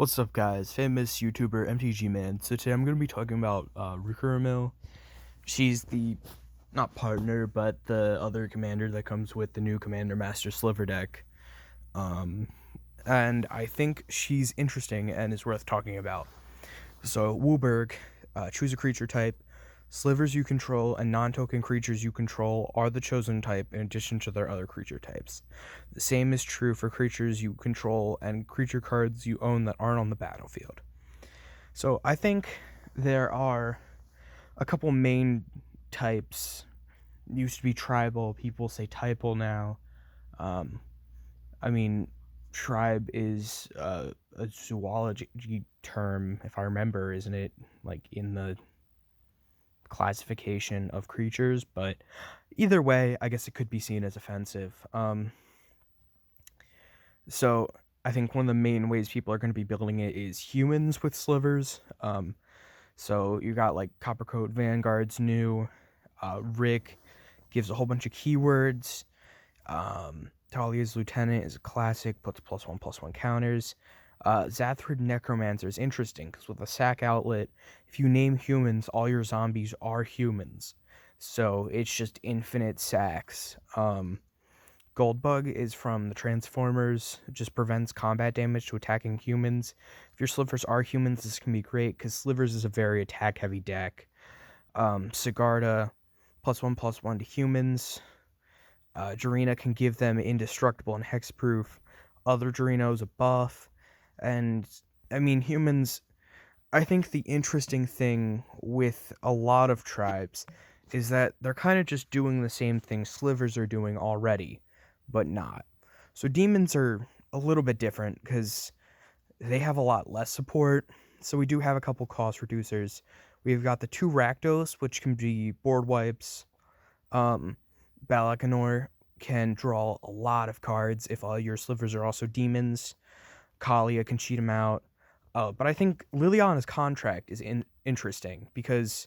What's up, guys? Famous YouTuber MTG Man. So today I'm going to be talking about Rukarumel. She's the, not partner, but the other commander that comes with the new Commander Master Sliver deck. And I think she's interesting and is worth talking about. So Wooburg, choose a creature type. Slivers you control and non-token creatures you control are the chosen type in addition to their other creature types. The same is true for creatures you control and creature cards you own that aren't on the battlefield. So I think there are a couple main types. Used to be tribal, people say typal now. Um, I mean, tribe is a zoology term, if I remember, isn't it? Like in the classification of creatures, but either way, I guess it could be seen as offensive. So I think one of the main ways people are going to be building it is humans with slivers. So you got like Coppercoat Vanguard's new. Rick gives a whole bunch of keywords. Talia's Lieutenant is a classic, puts +1/+1 counters. Zathrid Necromancer is interesting because with a sack outlet, if you name humans, all your zombies are humans. So it's just infinite sacks. Goldbug is from the Transformers. It just prevents combat damage to attacking humans. If your slivers are humans, this can be great because slivers is a very attack-heavy deck. Sigarda, +1/+1 to humans. Jarina can give them indestructible and hexproof. Other Jarinos a buff. And, I mean, humans, I think the interesting thing with a lot of tribes is that they're kind of just doing the same thing slivers are doing already, but not. So demons are a little bit different because they have a lot less support. So we do have a couple cost reducers. We've got the 2 Rakdos, which can be board wipes. Balakanor can draw a lot of cards if all your slivers are also demons. Kalia can cheat them out. But I think Liliana's contract is interesting because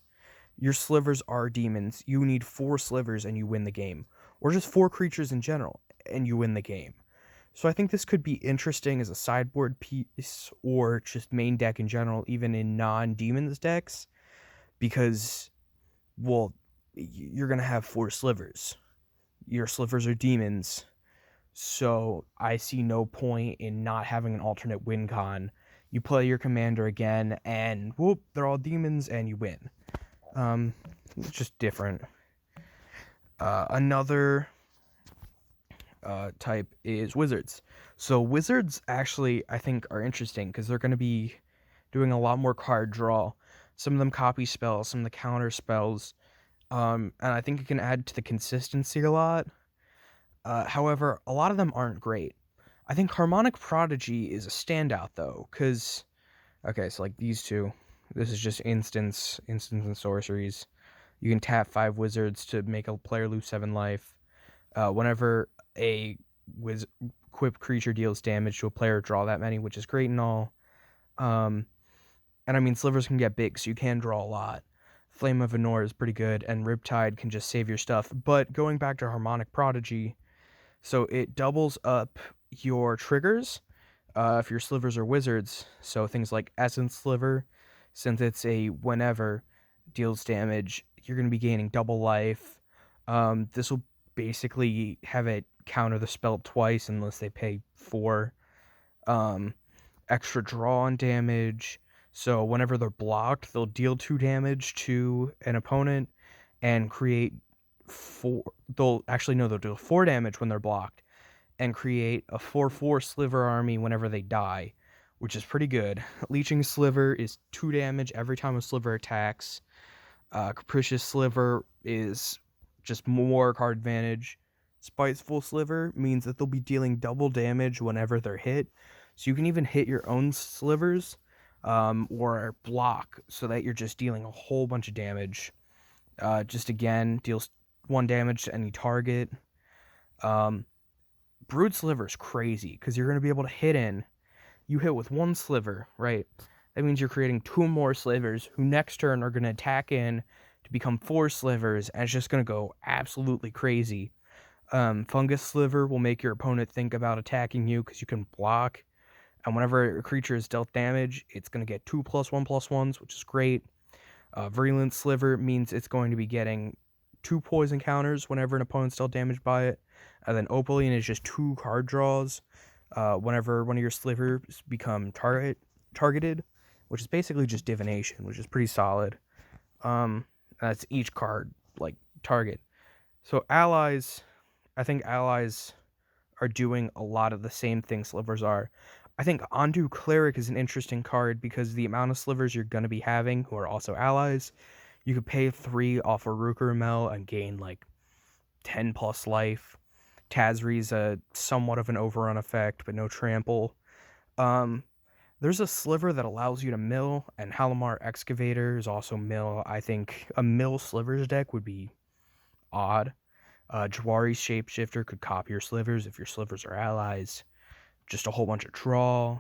your slivers are demons. You need 4 slivers and you win the game. Or just 4 creatures in general and you win the game. So I think this could be interesting as a sideboard piece or just main deck in general, even in non-demons decks. Because, well, you're going to have 4 slivers. Your slivers are demons. So I see no point in not having an alternate win con. You play your commander again, and whoop, they're all demons, and you win. It's just different. Another type is wizards. So wizards actually, I think, are interesting because they're going to be doing a lot more card draw. Some of them copy spells, some of the counter spells. And I think it can add to the consistency a lot. However, a lot of them aren't great. I think Harmonic Prodigy is a standout, though, because... Okay, so like these two. This is just instants and sorceries. You can tap 5 wizards to make a player lose 7 life. Whenever a equipped creature deals damage to a player, draw that many, which is great and all. And I mean, slivers can get big, so you can draw a lot. Flame of Venor is pretty good, and Riptide can just save your stuff. But going back to Harmonic Prodigy, so it doubles up your triggers if your slivers are wizards. So things like Essence Sliver, since it's a whenever deals damage, you're going to be gaining double life. This will basically have it counter the spell twice unless they pay 4 extra draw on damage. So whenever they're blocked, they'll deal 2 damage to an opponent and create 4. They'll do 4 damage when they're blocked and create a 4/4 sliver army whenever they die, which is pretty good. Leeching Sliver is 2 damage every time a sliver attacks. Capricious Sliver is just more card advantage. Spiteful Sliver means that they'll be dealing double damage whenever they're hit. So you can even hit your own slivers or block so that you're just dealing a whole bunch of damage. Just again, deals 1 damage to any target. Brood Sliver is crazy because you're going to be able to hit in. You hit with 1 sliver, right? That means you're creating 2 more slivers who next turn are going to attack in to become 4 slivers, and it's just going to go absolutely crazy. Fungus Sliver will make your opponent think about attacking you because you can block. And whenever a creature is dealt damage, it's going to get 2+1/+1s, which is great. Virulent Sliver means it's going to be getting 2 poison counters whenever an opponent's dealt damage by it. And then Opaline is just 2 card draws whenever one of your slivers become targeted, which is basically just divination, which is pretty solid. That's each card, like, target. So allies, I think allies are doing a lot of the same thing slivers are. I think Ondu Cleric is an interesting card because the amount of slivers you're going to be having who are also allies, you could pay 3 off a Rukarumel and gain like 10 plus life. Tazri's a somewhat of an overrun effect, but no trample. There's a sliver that allows you to mill, and Halimar Excavator is also mill. I think a mill slivers deck would be odd. Jawari's Shapeshifter could copy your slivers if your slivers are allies. Just a whole bunch of draw.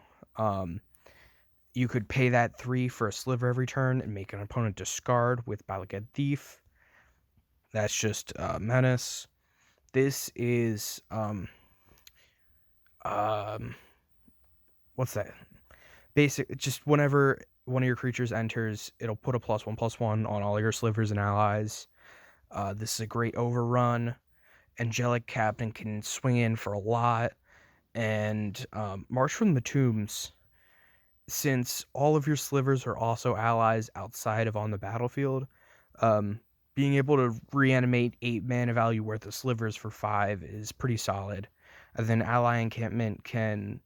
You could pay that 3 for a sliver every turn and make an opponent discard with Balagad Thief. That's just menace. This is what's that? Basic. Just whenever one of your creatures enters, it'll put a +1/+1 on all your slivers and allies. This is a great overrun. Angelic Captain can swing in for a lot. And March from the Tombs, since all of your slivers are also allies outside of on the battlefield, being able to reanimate 8 mana value worth of slivers for 5 is pretty solid. And then Ally Encampment can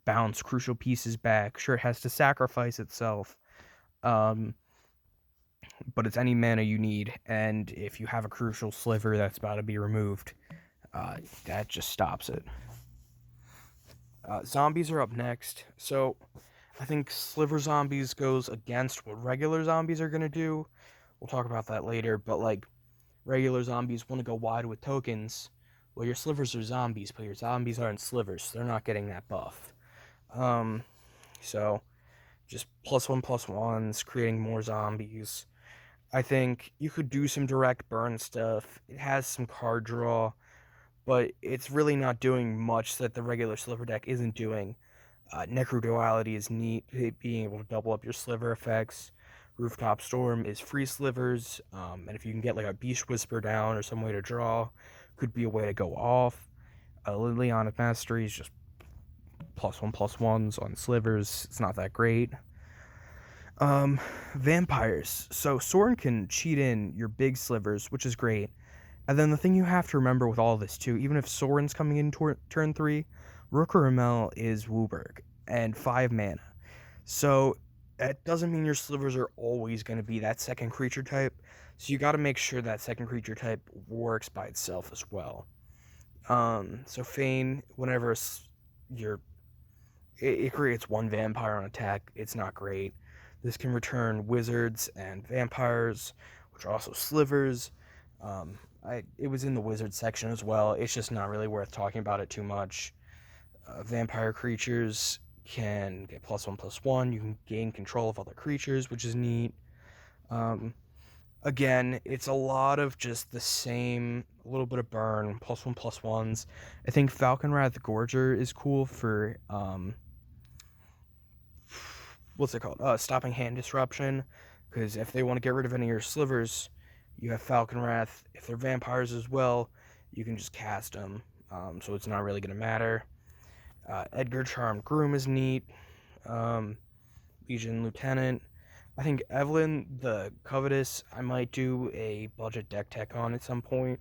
bounce crucial pieces back. Sure, it has to sacrifice itself, but it's any mana you need. And if you have a crucial sliver that's about to be removed, that just stops it. Zombies are up next. So I think Sliver Zombies goes against what regular zombies are going to do. We'll talk about that later, but like regular zombies want to go wide with tokens. Well, your slivers are zombies, but your zombies aren't slivers, so they're not getting that buff. So just +1/+1s, creating more zombies. I think you could do some direct burn stuff. It has some card draw, but it's really not doing much that the regular sliver deck isn't doing. Necroduality is neat, being able to double up your sliver effects. Rooftop Storm is free slivers, and if you can get like a Beast Whisper down or some way to draw, could be a way to go off. Liliana Mastery is just +1/+1s on slivers. It's not that great. Vampires. So Sorin can cheat in your big slivers, which is great. And then the thing you have to remember with all this too, even if Sorin's coming in turn 3, Rukarumel is Wooburg and 5 mana. So that doesn't mean your slivers are always going to be that second creature type. So you got to make sure that second creature type works by itself as well. So Fane, whenever it creates 1 vampire on attack, it's not great. This can return wizards and vampires, which are also slivers. It was in the wizard section as well. It's just not really worth talking about it too much. Vampire creatures can get +1/+1. You can gain control of other creatures, which is neat. Again, it's a lot of just the same, a little bit of burn, +1/+1s. I think Falconwrath Gorger is cool for what's it called? Stopping hand disruption. Because if they want to get rid of any of your slivers, you have Falconwrath. If they're vampires as well, you can just cast them. So it's not really going to matter. Edgar Charmed Groom is neat. Legion Lieutenant. I think Evelyn the Covetous, I might do a budget deck tech on at some point.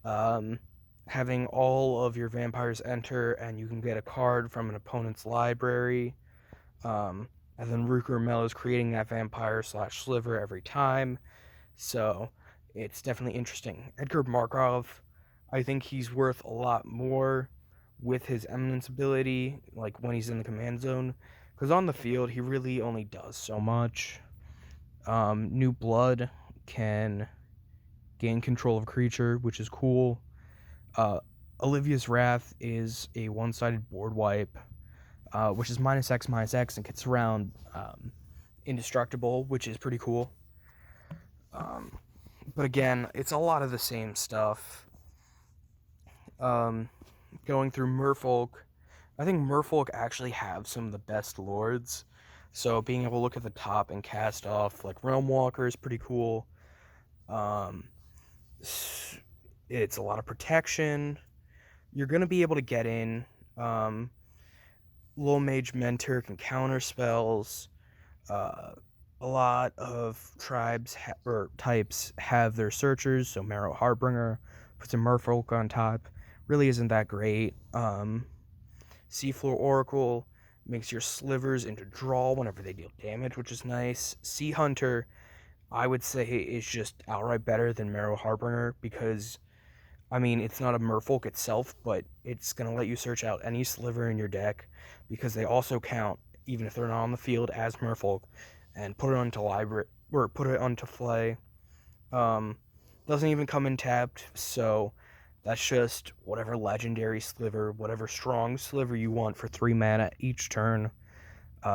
Having all of your vampires enter, and you can get a card from an opponent's library. And then Rukarumel is creating that vampire/sliver every time. So it's definitely interesting. Edgar Markov, I think he's worth a lot more with his Eminence ability, like when he's in the command zone. Because on the field, he really only does so much. New Blood can gain control of a creature, which is cool. Olivia's Wrath is a one-sided board wipe, which is -X/-X and gets around indestructible, which is pretty cool. But again, it's a lot of the same stuff. Going through Merfolk, I think Merfolk actually have some of the best lords. So being able to look at the top and cast off like Realm Walker is pretty cool. Um, it's a lot of protection. You're gonna be able to get in. Um, Little Mage Mentor can counter spells. Uh, a lot of tribes or types have their searchers, so Marrow Harbinger puts a Merfolk on top. Really isn't that great. Seafloor Oracle makes your slivers into draw whenever they deal damage, which is nice. Sea Hunter, I would say, is just outright better than Marrow Harbinger because, I mean, it's not a Merfolk itself, but it's going to let you search out any sliver in your deck because they also count, even if they're not on the field, as Merfolk, and put it onto library or put it onto play. Doesn't even come in tapped, so that's just whatever legendary sliver, whatever strong sliver you want for 3 mana each turn.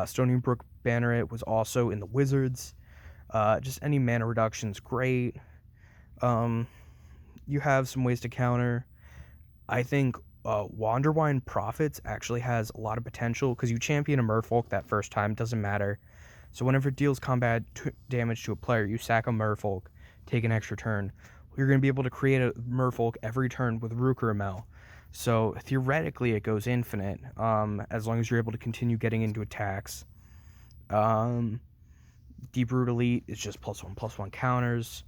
Stony Brook Banneret was also in the Wizards. Just any mana reduction's great. You have some ways to counter. I think Wanderwine Prophets actually has a lot of potential because you champion a Merfolk that first time, doesn't matter. So whenever it deals combat damage to a player, you sack a Merfolk, take an extra turn. You're going to be able to create a Merfolk every turn with Rukarumel. So theoretically, it goes infinite as long as you're able to continue getting into attacks. Deep Root Elite is just +1/+1 counters.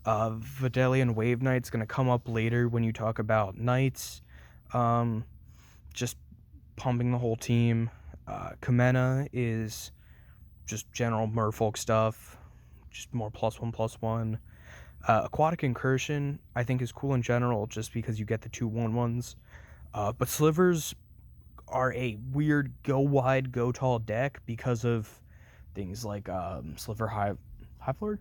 Vidalian Wave Knight's going to come up later when you talk about Knights. Just pumping the whole team. Kamena is just general Merfolk stuff, just more +1/+1. Aquatic Incursion, I think, is cool in general just because you get the 2/1/1s. But Slivers are a weird go wide, go tall deck because of things like Sliver Hive Lord?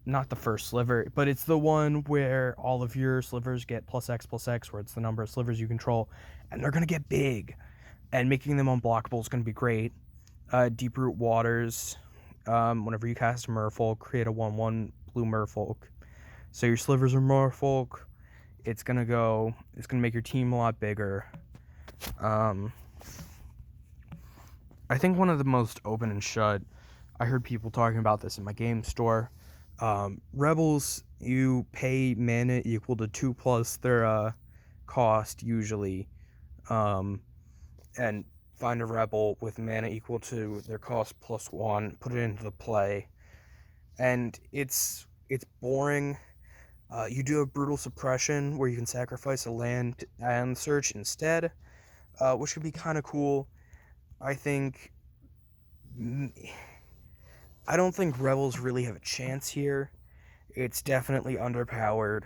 Not the first sliver, but it's the one where all of your slivers get +X/+X, where it's the number of slivers you control, and they're going to get big, and making them unblockable is going to be great. Deep Root Waters, whenever you cast a Merfolk, create a 1/1 blue Merfolk. So your slivers are Merfolk. It's going to make your team a lot bigger. I think one of the most open and shut, I heard people talking about this in my game store. Rebels, you pay mana equal to 2+ their cost usually, and find a rebel with mana equal to their cost +1, put it into the play, and it's boring. You do have Brutal Suppression where you can sacrifice a land and search instead, which could be kind of cool. I don't think Rebels really have a chance here. It's definitely underpowered.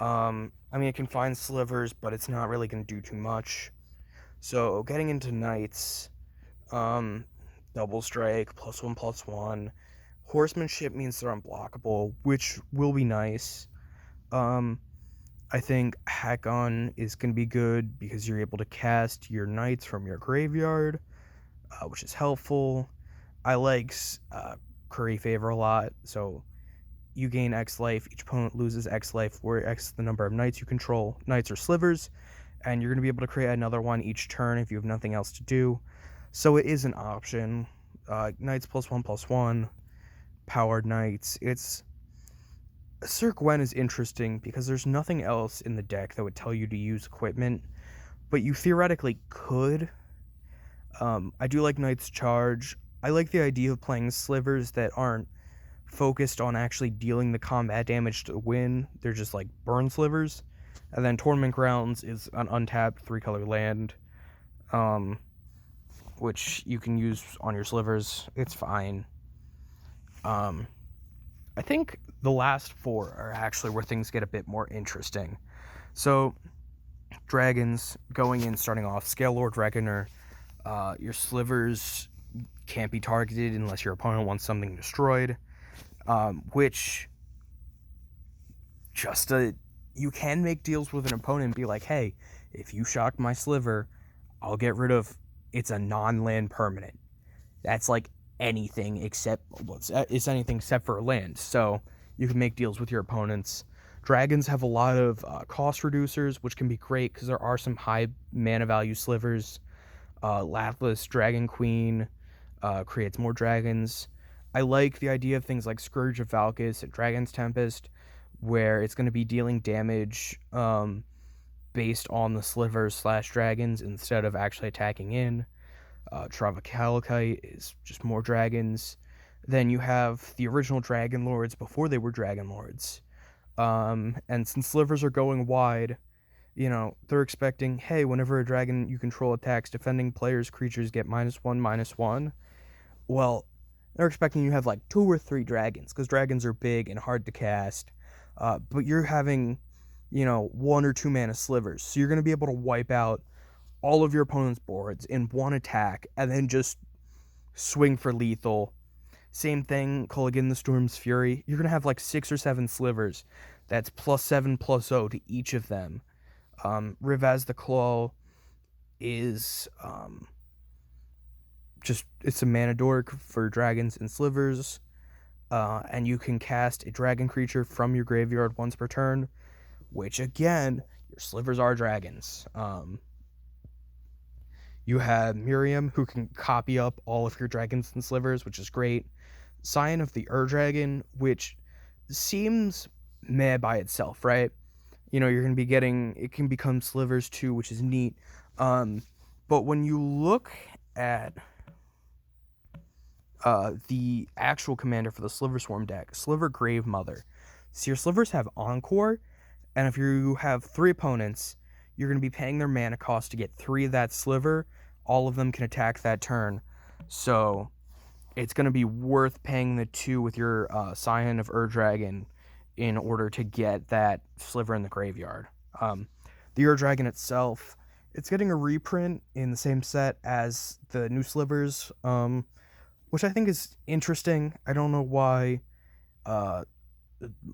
I mean, it can find slivers, but it's not really going to do too much. So getting into Knights, double strike, +1/+1. Horsemanship means they're unblockable, which will be nice. I think Hakon is going to be good because you're able to cast your Knights from your graveyard, which is helpful. I like Curry Favor a lot, so you gain X life, each opponent loses X life, where X is the number of Knights you control. Knights are slivers, and you're going to be able to create another one each turn if you have nothing else to do. So it is an option. Knights +1/+1, powered Knights. Sir Gwen is interesting because there's nothing else in the deck that would tell you to use equipment, but you theoretically could. I do like Knight's Charge. I like the idea of playing slivers that aren't focused on actually dealing the combat damage to win. They're just like burn slivers. And then Tournament Grounds is an untapped 3-color land, which you can use on your slivers. It's fine. I think the last 4 are actually where things get a bit more interesting. So, dragons going in, starting off, Scale Lord Reckoner. Your slivers can't be targeted unless your opponent wants something destroyed, which you can make deals with an opponent and be like, hey, if you shock my sliver, I'll get rid of, it's a non-land permanent. That's like anything except, it's anything except for a land. So you can make deals with your opponents. Dragons have a lot of cost reducers, which can be great because there are some high mana value slivers. Lathlis Dragon Queen creates more dragons. I like the idea of things like Scourge of Valkis and Dragon's Tempest, where it's going to be dealing damage based on the slivers slash dragons instead of actually attacking in. Travakalikite is just more dragons. Then you have the original Dragon Lords before they were Dragon Lords. And since slivers are going wide, they're expecting, hey, whenever a dragon you control attacks, defending players' creatures get -1/-1. Well, they're expecting you have like 2 or 3 dragons, because dragons are big and hard to cast. But you're having, 1 or 2 mana slivers. So you're going to be able to wipe out all of your opponent's boards in one attack and then just swing for lethal. Same thing, Culligan the Storm's Fury. You're going to have like 6 or 7 slivers. That's +7/+0 to each of them. Rivaz the Claw is it's a mana dork for dragons and slivers. And you can cast a dragon creature from your graveyard once per turn, which again, your slivers are dragons. You have Miriam, who can copy up all of your dragons and slivers, which is great. Scion of the Ur-Dragon, which seems meh by itself, right? You're going to be getting, it can become slivers too, which is neat. But when you look at the actual commander for the Sliver Swarm deck, Sliver Grave Mother. So your slivers have Encore, and if you have 3 opponents, you're going to be paying their mana cost to get 3 of that sliver. All of them can attack that turn. So it's going to be worth paying the 2 with your Scion of Ur-Dragon in order to get that sliver in the graveyard. The Ur-Dragon itself, it's getting a reprint in the same set as the new slivers, which I think is interesting. I don't know why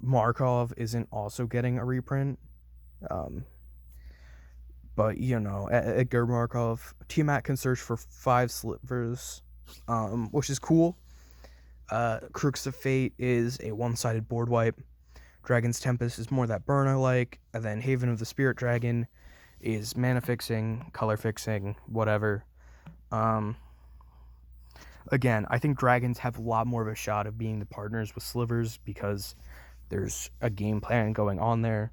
Markov isn't also getting a reprint. But, Edgar Markov, Tiamat can search for 5 slivers, which is cool. Crux of Fate is a one-sided board wipe. Dragon's Tempest is more that burn I like. And then Haven of the Spirit Dragon is mana fixing, color fixing, whatever. Again, I think dragons have a lot more of a shot of being the partners with slivers because there's a game plan going on there.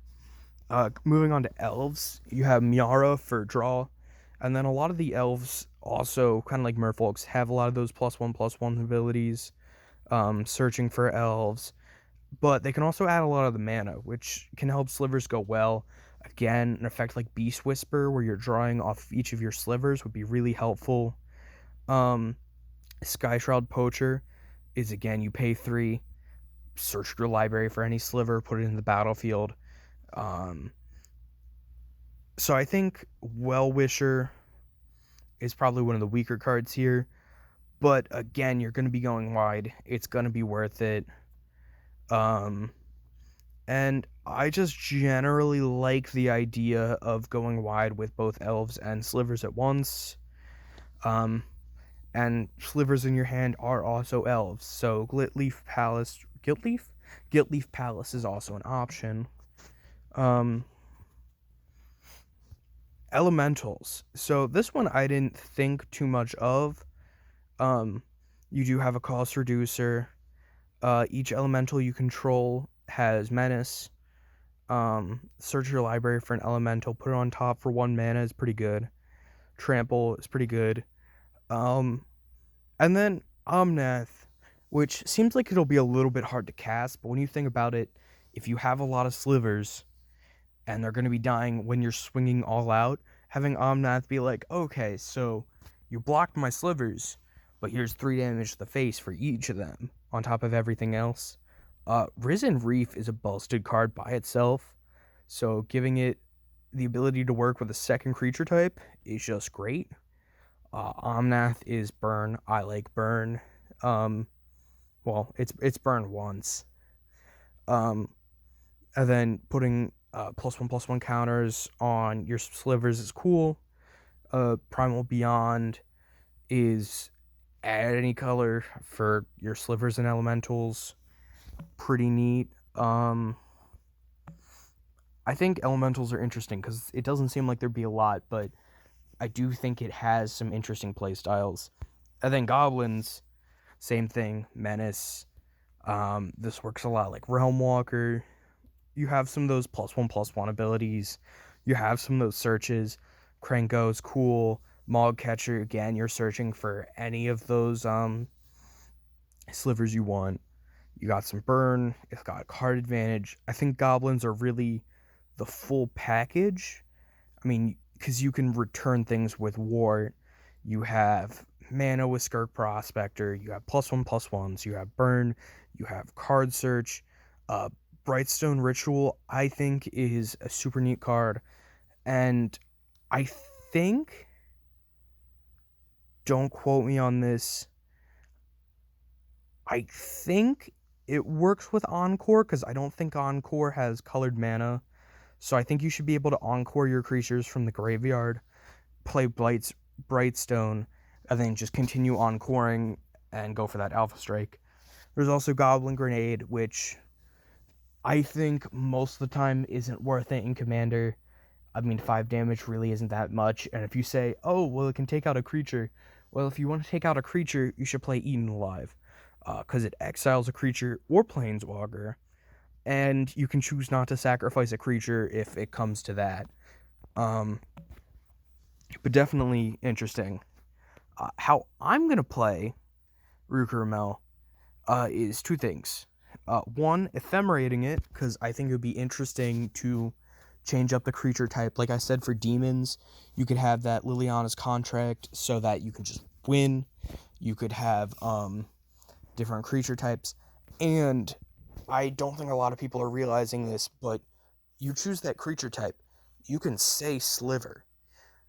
Moving on to elves, you have Miara for draw, and then a lot of the elves also, kind of like Merfolks, have a lot of those +1/+1 abilities, searching for elves, but they can also add a lot of the mana, which can help slivers go well. Again, an effect like Beast Whisper, where you're drawing off each of your slivers, would be really helpful. Skyshroud Poacher is, again, you pay 3, search your library for any sliver, put it in the battlefield. So I think Well-Wisher is probably one of the weaker cards here, but again, you're going to be going wide. It's going to be worth it. And I just generally like the idea of going wide with both elves and slivers at once. And slivers in your hand are also elves, so Guiltleaf Palace is also an option. Elementals. So this one I didn't think too much of. You do have a cost reducer. Each elemental you control has menace. Search your library for an elemental, put it on top for 1 mana is pretty good. Trample is pretty good. And then Omnath, which seems like it'll be a little bit hard to cast, but when you think about it, if you have a lot of slivers and they're going to be dying when you're swinging all out, having Omnath be like, okay, so you blocked my slivers, but here's 3 damage to the face for each of them on top of everything else. Risen Reef is a busted card by itself, so giving it the ability to work with a second creature type is just great. Omnath is burn. I like burn. Well, it's burn once. And then putting +1/+1 counters on your slivers is cool. Primal Beyond is add any color for your slivers and elementals. Pretty neat. I think elementals are interesting because it doesn't seem like there'd be a lot, but I do think it has some interesting play styles. And then goblins, same thing, menace. This works a lot like Realm Walker. You have some of those +1/+1 abilities. You have some of those searches. Krenko's cool. Mog Catcher, again, you're searching for any of those slivers you want. You got some burn. It's got card advantage. I think goblins are really the full package. I mean, because you can return things with wart. You have mana with Skirk Prospector. You have +1/+1s. You have burn. You have card search. Uh, Brightstone Ritual, I think, is a super neat card. And I think, don't quote me on this, I think it works with Encore because I don't think Encore has colored mana. So I think you should be able to Encore your creatures from the graveyard, play Brightstone, and then just continue Encoring and go for that Alpha Strike. There's also Goblin Grenade, which I think most of the time isn't worth it in Commander. I mean, 5 damage really isn't that much. And if you say, oh, well, it can take out a creature. Well, if you want to take out a creature, you should play Eaten Alive. Because it exiles a creature or Planeswalker. And you can choose not to sacrifice a creature if it comes to that. But definitely interesting. How I'm going to play Rukarumel is two things. One, ephemerating it, because I think it would be interesting to change up the creature type. Like I said, for demons, you could have that Liliana's Contract so that you can just win. You could have different creature types. And I don't think a lot of people are realizing this, but you choose that creature type, you can say Sliver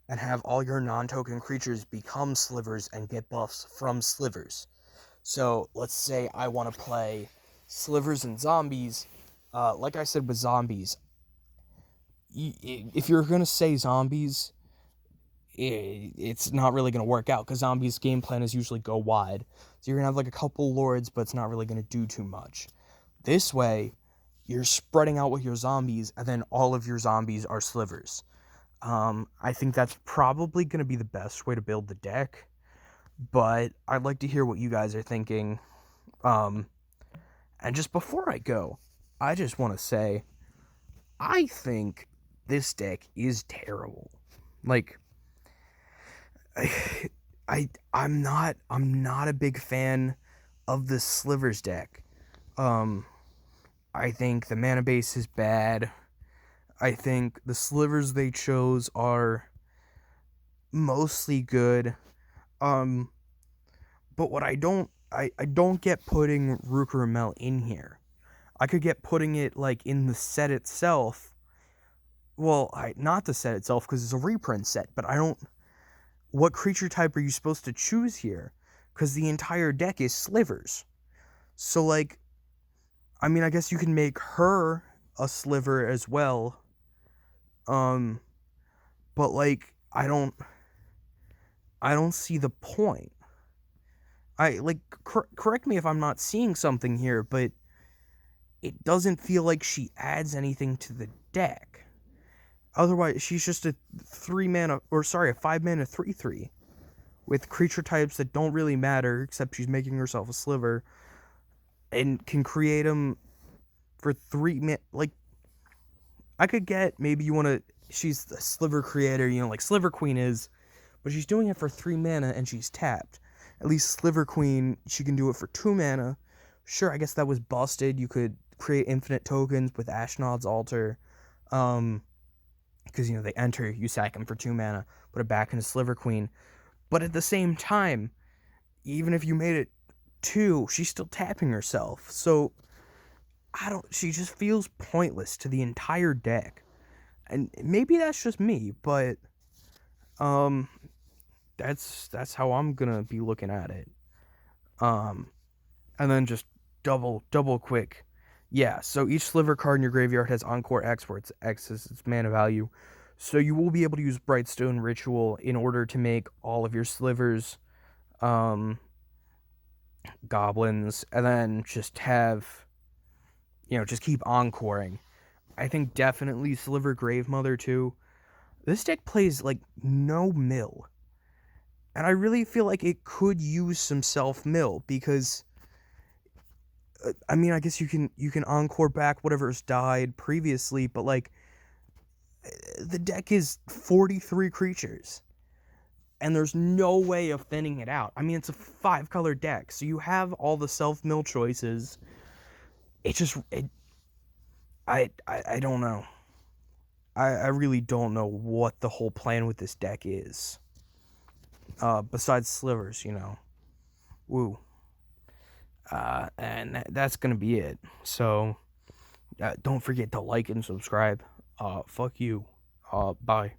and have all your non-token creatures become slivers and get buffs from slivers. So let's say I want to play slivers and zombies. Like I said with zombies, if you're going to say zombies, it's not really going to work out because zombies' game plan is usually go wide. So you're going to have like a couple lords, but it's not really going to do too much. This way, you're spreading out with your zombies, and then all of your zombies are slivers. I think that's probably going to be the best way to build the deck, but I'd like to hear what you guys are thinking. And just before I go, I just want to say, I think this deck is terrible. Like, I'm not a big fan of the slivers deck. I think the mana base is bad. I think the slivers they chose are mostly good. But what I don't get putting Rukarumel in here. I could get putting it like in the set itself. Well, not the set itself because it's a reprint set, but I don't. What creature type are you supposed to choose here? Because the entire deck is slivers. So like, I mean, I guess you can make her a sliver as well. But like, I don't see the point. I like correct me if I'm not seeing something here, but it doesn't feel like she adds anything to the deck. Otherwise, she's just a 5-mana 3/3 with creature types that don't really matter except she's making herself a sliver and can create them for 3 like I could get maybe you want to she's a sliver creator, like Sliver Queen is, but she's doing it for 3 mana and she's tapped. At least Sliver Queen, she can do it for 2 mana. Sure, I guess that was busted. You could create infinite tokens with Ashnod's Altar. Because, they enter, you sack them for 2 mana, put it back into Sliver Queen. But at the same time, even if you made it 2, she's still tapping herself. So, she just feels pointless to the entire deck. And maybe that's just me, but, that's how I'm gonna be looking at it. And then just double quick. Yeah, so each sliver card in your graveyard has Encore X, where X is its mana value. So you will be able to use Brightstone Ritual in order to make all of your slivers goblins, and then just have, just keep encoring. I think definitely Sliver Gravemother too. This deck plays like no mill. And I really feel like it could use some self mill because I mean, I guess you can encore back whatever's died previously, but like the deck is 43 creatures and there's no way of thinning it out. I mean, it's a 5-color deck, so you have all the self mill choices. It just I don't know. I really don't know what the whole plan with this deck is. Besides slivers, Woo. And that's gonna be it. So don't forget to like and subscribe. Fuck you. Bye.